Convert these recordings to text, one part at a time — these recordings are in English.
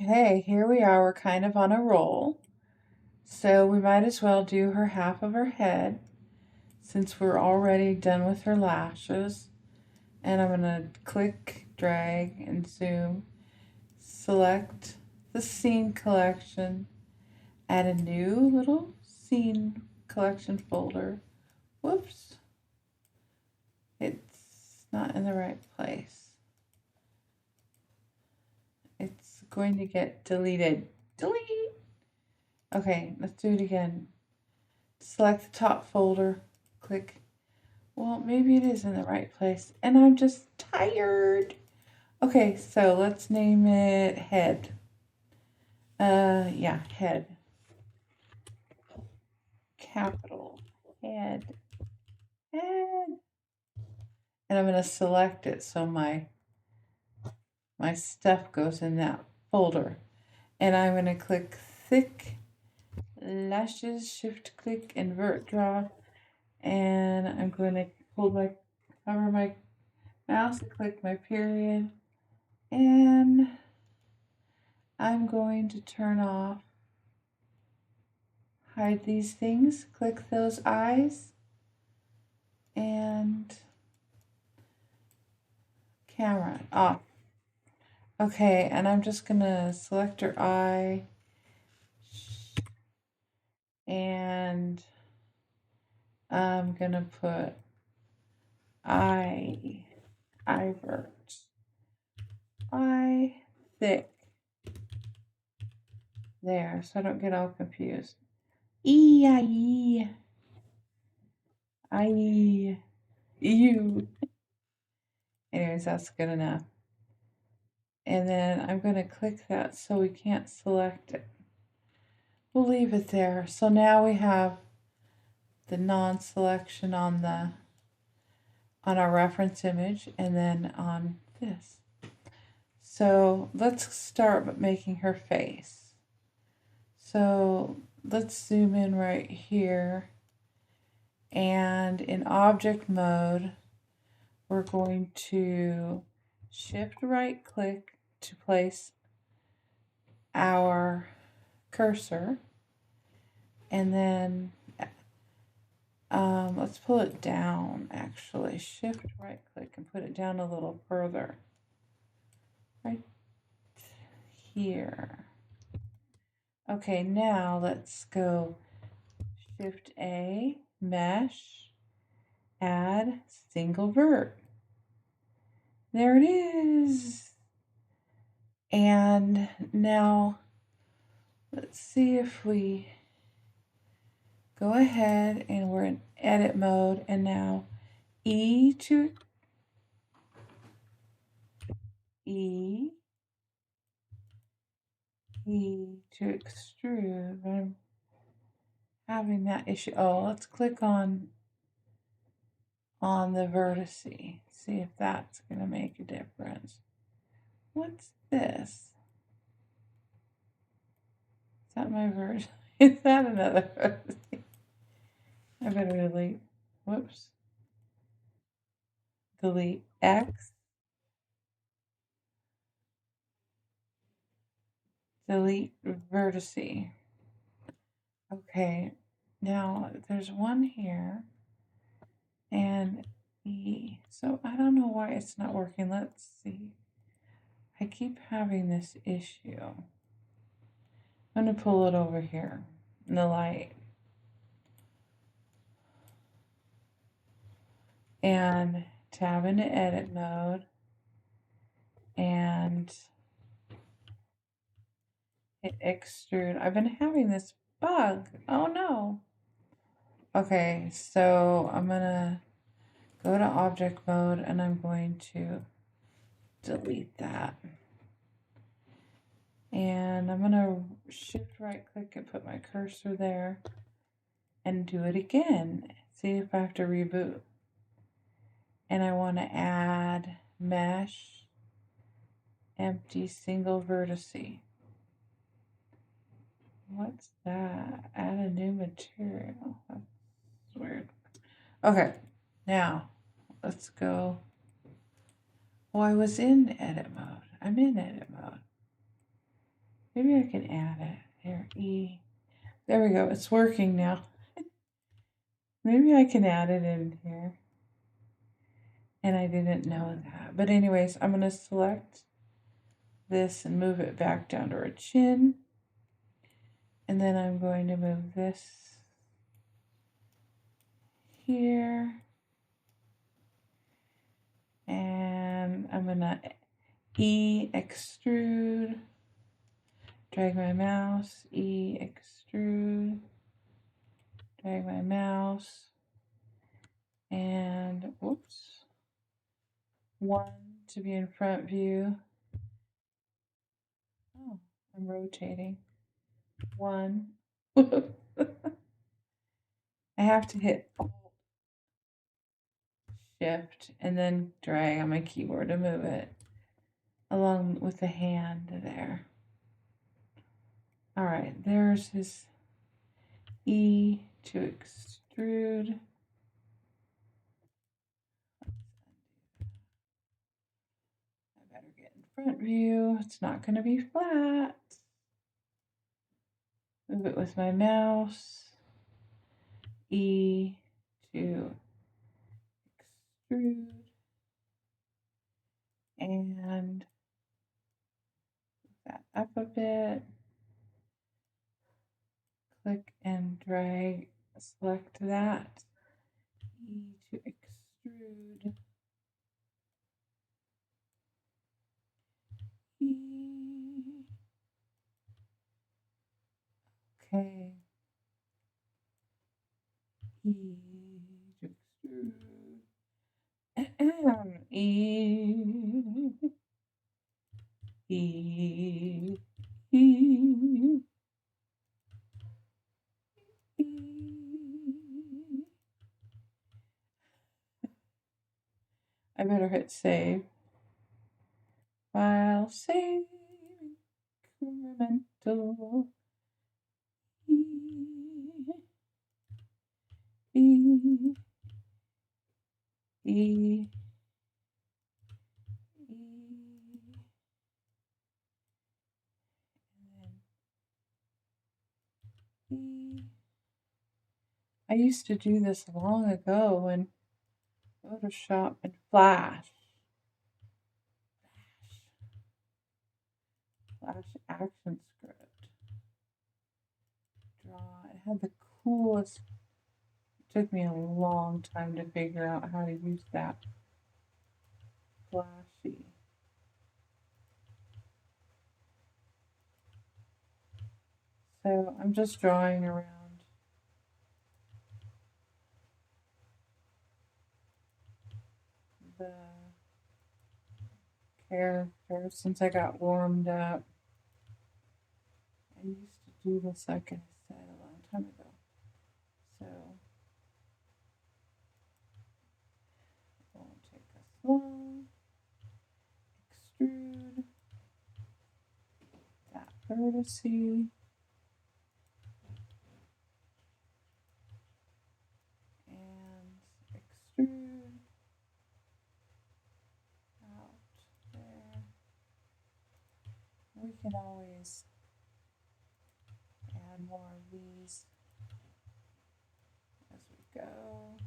Okay, here we are. We're kind of on a roll. So we might as well do her half of her head since we're already done with her lashes. And I'm going to click, drag, and zoom. Select the scene collection. Add a new little scene collection folder. Whoops. It's not in the right place. It's going to get deleted. Delete. Okay, let's do it again. Select the top folder, click. Well, maybe it is in the right place, and I'm just tired. Okay, so let's name it head. Yeah, head. Capital head. Head. And I'm going to select it so my stuff goes in that folder. And I'm going to click thick lashes, shift click, invert draw, and I'm going to cover my mouse, click my period, and I'm going to turn off, hide these things, click those eyes, and camera off. Okay, and I'm just gonna select her eye, and I'm gonna put Vert, eye thick. There, so I don't get all confused. E-I-E. I you. Anyways, that's good enough. And then I'm going to click that so we can't select it. We'll leave it there. So now we have the non-selection on our reference image and then on this. So let's start making her face. So let's zoom in right here, and in object mode we're going to shift right click to place our cursor, and then let's pull it down. Actually, shift right click and put it down a little further, right here. Okay, now let's go shift A, mesh, add single vert. There it is. And now let's see if we go ahead, and we're in edit mode, and now E to extrude. I'm having that issue. Oh, let's click on the vertex. See if that's going to make a difference. What's this? Is that my vertex? Is that another vertex? I better delete. Whoops. Delete X. Delete vertex. Okay, now there's one here and E. So I don't know why it's not working. Let's see. I keep having this issue. I'm going to pull it over here in the light. And tab into edit mode and hit extrude. I've been having this bug. Oh no. Okay, so I'm going to go to object mode and I'm going to delete that. And I'm going to shift right click and put my cursor there and do it again. See if I have to reboot. And I want to add mesh, empty single vertex. What's that? Add a new material. That's weird. Okay, now let's go. Oh, I was in edit mode. I'm in edit mode. Maybe I can add it. Here, E. There we go. It's working now. Maybe I can add it in here. And I didn't know that. But anyways, I'm going to select this and move it back down to her chin. And then I'm going to move this here. And I'm going to E extrude. Drag my mouse. E extrude. Drag my mouse. And whoops. 1 to be in front view. Oh, I'm rotating. 1. I have to hit Alt Shift and then drag on my keyboard to move it along with the hand there. All right, there's his E to extrude. I better get in front view. It's not going to be flat. Move it with my mouse. E to extrude. And move that up a bit. Click and drag, select that. E to extrude. E. Okay. E to extrude. E. E. E. I better hit save. File save. Incremental. E. E. E. I used to do this long ago in Photoshop and Flash. Flash action script. Draw. It had the coolest. It took me a long time to figure out how to use that. Flashy. So I'm just drawing around the character since I got warmed up. I used to do this, like I said, a long time ago. So it won't take us long. Extrude that vertex. And extrude out there. We can always add more of these as we go.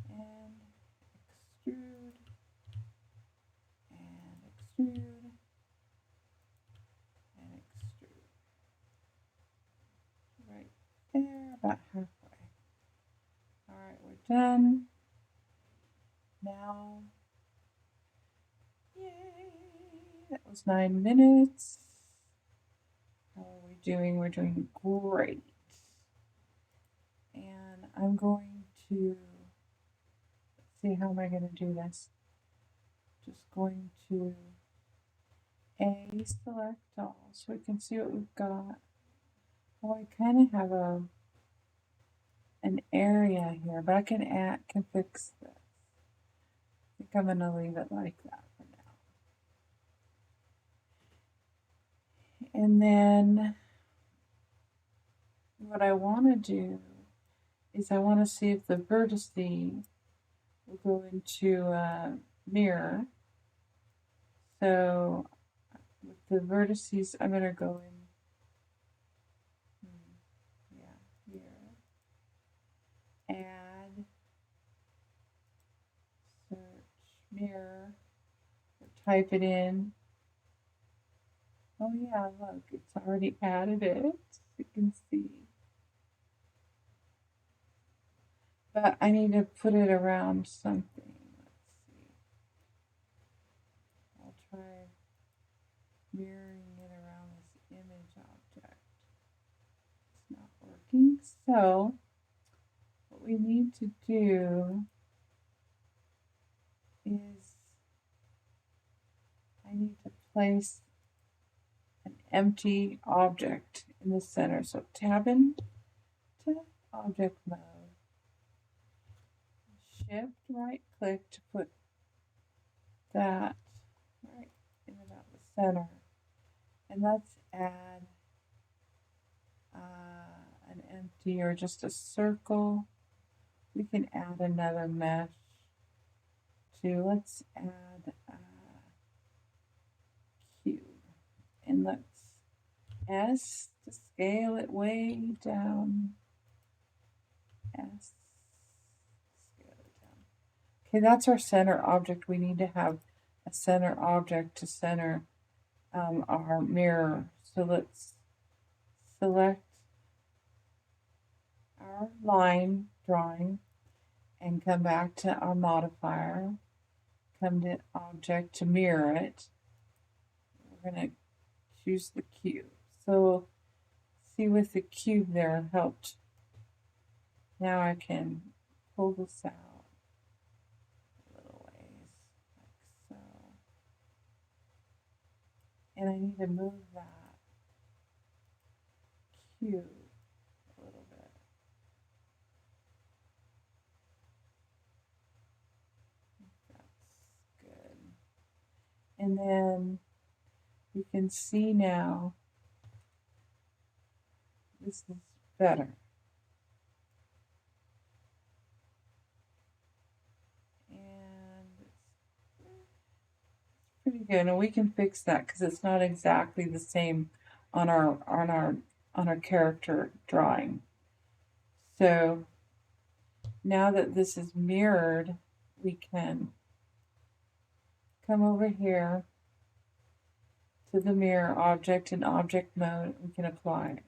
And extrude. And extrude. And extrude. Right there, about halfway. Alright, we're done. Now, yay! That was 9 minutes. How are we doing? We're doing great. And I'm going to, let's see, how am I going to do this? Just going to select all so we can see what we've got. Oh, I kind of have an area here, but I can fix this. I think I'm going to leave it like that for now. And then what I want to do is I want to see if the vertex will go into a mirror. So with the vertices, I'm going to go in, yeah, here, add, search, mirror, or type it in. Oh yeah, look, it's already added it, you can see. But I need to put it around something. Let's see. I'll try mirroring it around this image object. It's not working. So what we need to do is I need to place an empty object in the center. So tab into object mode. Shift right click to put that right in about the center. And let's add an empty or just a circle. We can add another mesh too. Let's add a cube. And let's S to scale it way down. S. Scale it down. Okay, that's our center object. We need to have a center object to center our mirror. So let's select our line drawing and come back to our modifier. Come to object to mirror it. We're going to choose the cube. So see with the cube there it helped. Now I can pull this out a little ways, like so. And I need to move that cube a little bit. That's good. And then you can see now this is better. And it's pretty good. And we can fix that because it's not exactly the same on our character drawing. So now that this is mirrored, we can come over here to the mirror object in object mode. We can apply.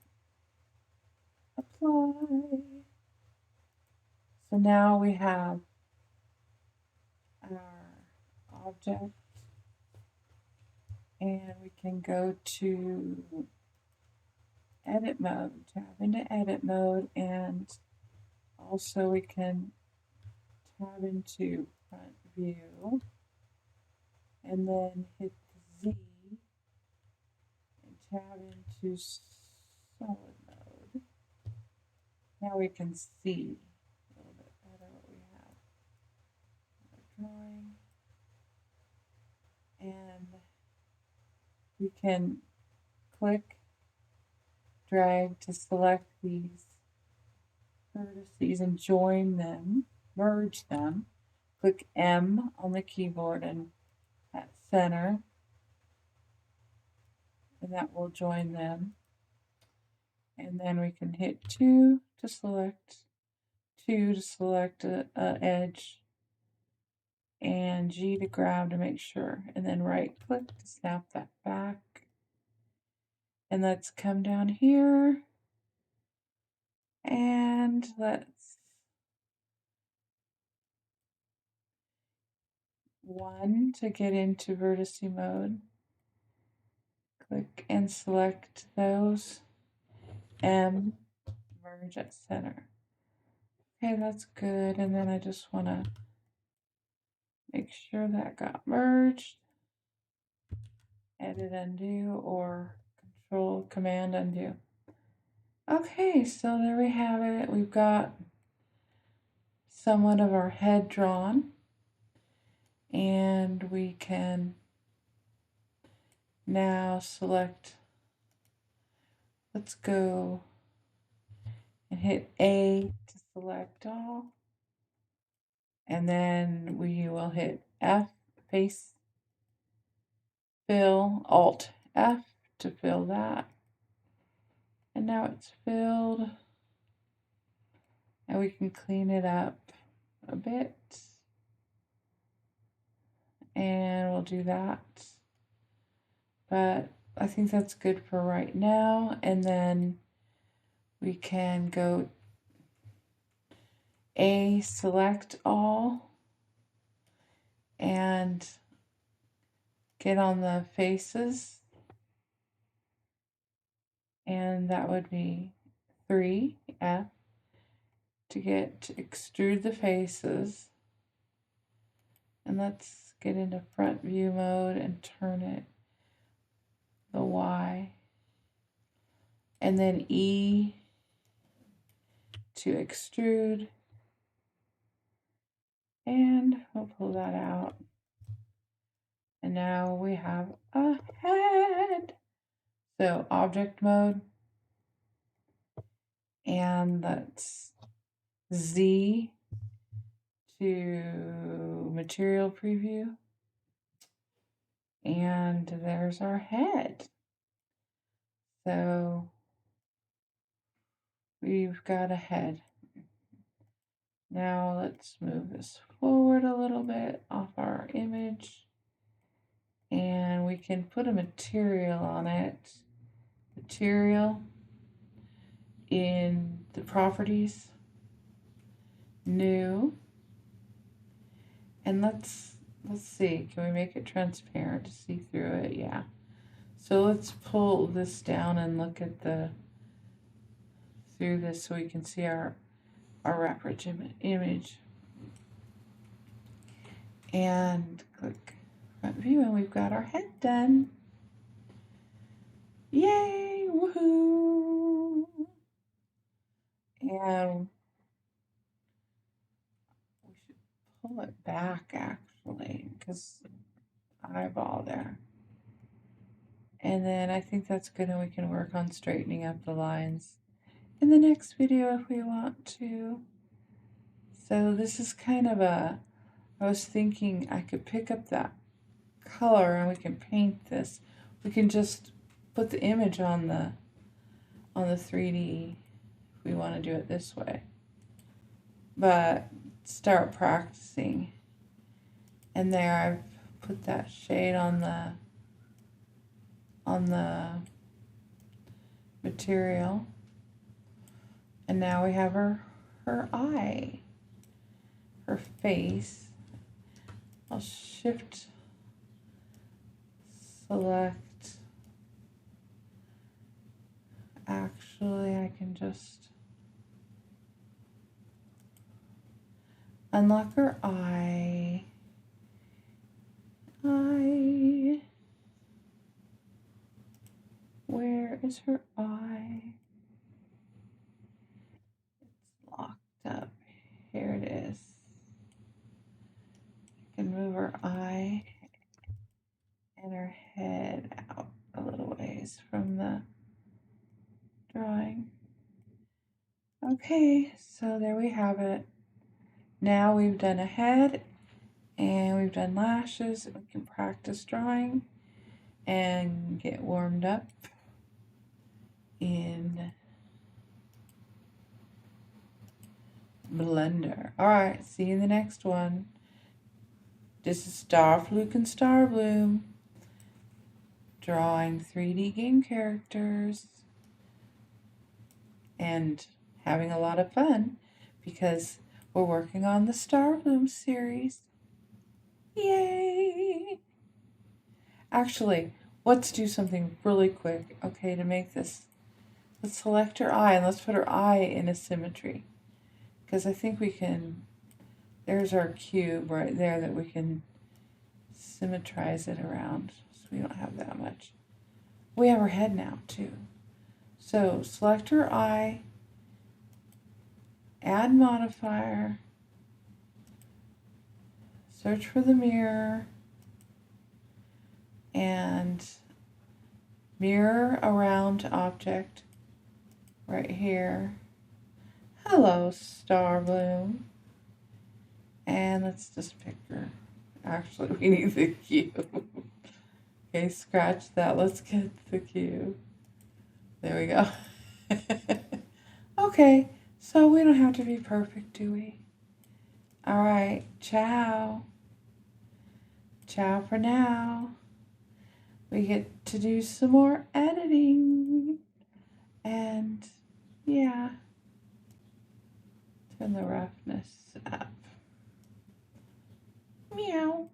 Apply. So now we have our object, and we can go to edit mode, tab into edit mode, and also we can tab into front view and then hit the Z and tab into solid mode. Now we can see a little bit better what we have. Drawing, and we can click, drag to select these vertices and join them, merge them. Click M on the keyboard and at center, and that will join them. And then we can hit 2 to select a edge, and G to grab to make sure, and then right click to snap that back. And let's come down here and let's 1 to get into vertice mode. Click and select those. M, merge at center. Okay, that's good. And then I just want to make sure that got merged. Edit undo or control command undo. Okay, so there we have it. We've got somewhat of our head drawn, and we can now select, let's go and hit A to select all, and then we will hit F, face, fill, Alt F to fill that. And now it's filled. And we can clean it up a bit. And we'll do that. But I think that's good for right now. And then we can go A, select all, and get on the faces. And that would be 3F to extrude the faces. And let's get into front view mode and turn it the Y. And then E to extrude. And we'll pull that out. And now we have a head. So object mode. And that's Z to material preview. And there's our head. So we've got a head. Now let's move this forward a little bit off our image. And we can put a material on it. Material in the properties. New. And let's see, can we make it transparent to see through it? Yeah. So let's pull this down and look at through this so we can see our reference image. And click front view and we've got our head done. Yay, woohoo! And we should pull it back actually, because eyeball there. And then I think that's good, and we can work on straightening up the lines in the next video if we want to. So this is kind of I was thinking I could pick up that color and we can paint this. We can just put the image on the 3D if we want to do it this way. But start practicing. And there I've put that shade on the material. And now we have her eye, her face. I'll shift select. Actually, I can just unlock her eye. Where is her eye? It's locked up. Here it is. I can move her eye and her head out a little ways from the drawing. Okay, so there we have it. Now we've done a head and we've done lashes. We can practice drawing and get warmed up in Blender. Alright, see you in the next one. This is Starfluke and Starbloom, drawing 3D game characters and having a lot of fun because we're working on the Starbloom series. Yay! Actually, let's do something really quick, okay, to make this. Let's select her eye and let's put her eye in a symmetry. Because I think we can, there's our cube right there that we can symmetrize it around. So we don't have that much. We have her head now too. So select her eye, add modifier, search for the mirror, and mirror around object right here. Hello, Starbloom. And let's just pick her. Actually, we need the cube. Okay, scratch that. Let's get the cue. There we go. Okay, so we don't have to be perfect, do we? All right, ciao. Ciao for now. We get to do some more editing. And yeah, turn the roughness up. Meow.